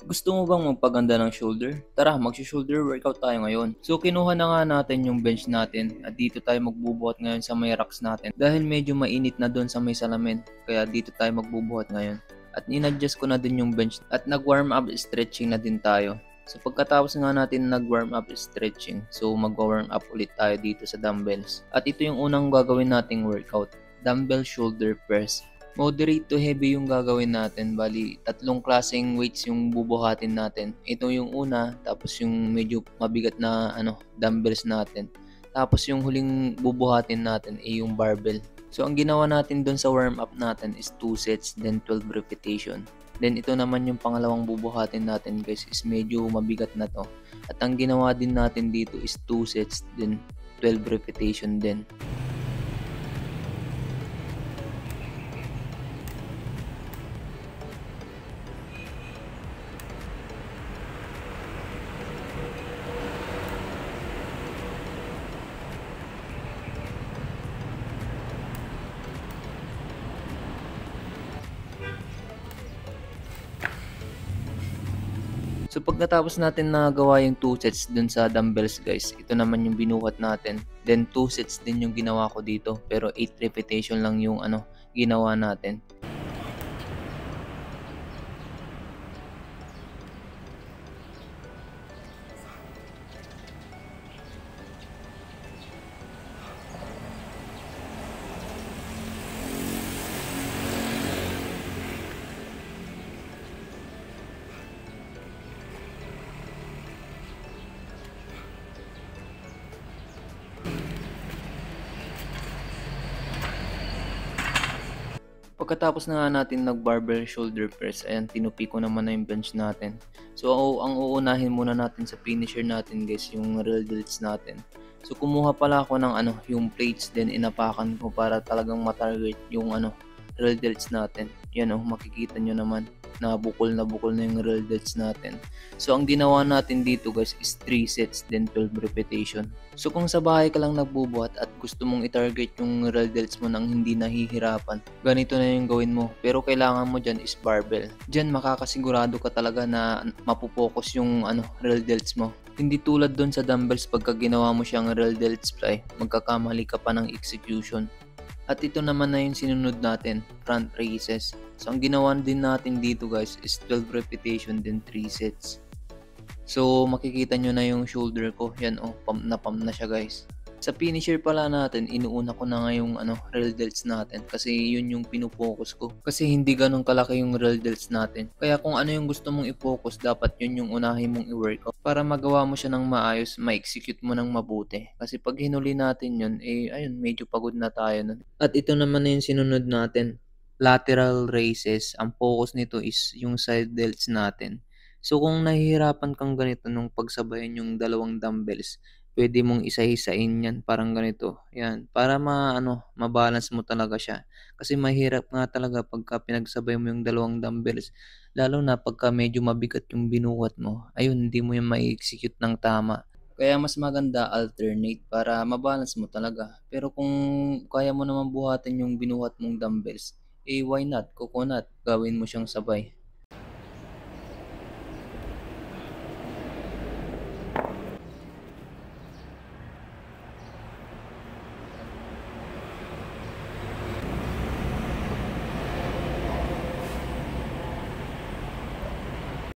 Gusto mo bang magpaganda ng shoulder? Tara, shoulder workout tayo ngayon. So kinuha na nga natin yung bench natin at dito tayo magbubuhat ngayon sa may racks natin dahil medyo mainit na doon sa may salamin. Kaya dito tayo magbubuhat ngayon. At in-adjust ko na din yung bench at nag-warm up stretching na din tayo. So pagkatapos nga natin nag-warm up stretching, so mag-warm up ulit tayo dito sa dumbbells. At ito yung unang gagawin nating workout, dumbbell shoulder press. Moderate to heavy yung gagawin natin. Bali, tatlong klaseng weights yung bubuhatin natin. Ito yung una, tapos yung medyo mabigat na dumbbells natin. Tapos yung huling bubuhatin natin ay yung barbell. So ang ginawa natin doon sa warm up natin is 2 sets then 12 repetition. Then ito naman yung pangalawang bubuhatin natin guys is medyo mabigat na to. At ang ginawa din natin dito is 2 sets then 12 repetition din. So pagkatapos natin nagawa yung 2 sets dun sa dumbbells guys, ito naman yung binuhat natin. Then 2 sets din yung ginawa ko dito, pero 8 repetition lang yung ginawa natin. Pagkatapos na nga natin nag-barbell shoulder press, ayan, tinupi ko naman na yung bench natin. So, ang uunahin muna natin sa finisher natin guys, yung real delts natin. So, kumuha pala ako ng yung plates, then inapakan ko para talagang matarget yung real delts natin. Yan makikita nyo naman na bukol na yung real delts natin. So, ang ginawa natin dito guys is 3 sets then 12 repetition. So, kung sa bahay ka lang nagbubuhat at gusto mong i-target yung real delts mo nang hindi nahihirapan, ganito na yung gawin mo. Pero kailangan mo dyan is barbell. Dyan makakasigurado ka talaga na mapupokus yung real delts mo. Hindi tulad doon sa dumbbells pagka ginawa mo siyang real delts fly, magkakamali ka pa ng execution. At ito naman na yung sinunod natin, front raises. So ang ginawa din natin dito guys is 12 repetition then 3 sets. So makikita nyo na yung shoulder ko, yan pump na siya guys. Sa finisher pala natin, inuuna ko na nga yung real delts natin kasi yun yung pinupokus ko. Kasi hindi ganun kalaki yung real delts natin. Kaya kung ano yung gusto mong i-focus, dapat yun yung unahin mong i-workout. Para magawa mo siya ng maayos, ma-execute mo ng mabuti. Kasi pag hinuli natin yun, ayun, medyo pagod na tayo nun. At ito naman na yung sinunod natin, lateral raises. Ang focus nito is yung side delts natin. So kung nahihirapan kang ganito nung pagsabayan yung dalawang dumbbells, pwede mong isa-isain yan parang ganito. Yan, para ma-balance mo talaga siya. Kasi mahirap nga talaga pagka pinagsabay mo yung dalawang dumbbells. Lalo na pagka medyo mabigat yung binuhat mo. Ayun, hindi mo yung mai-execute ng tama. Kaya mas maganda alternate para mabalance mo talaga. Pero kung kaya mo naman buhatin yung binuhat mong dumbbells, why not? Coconut, gawin mo siyang sabay.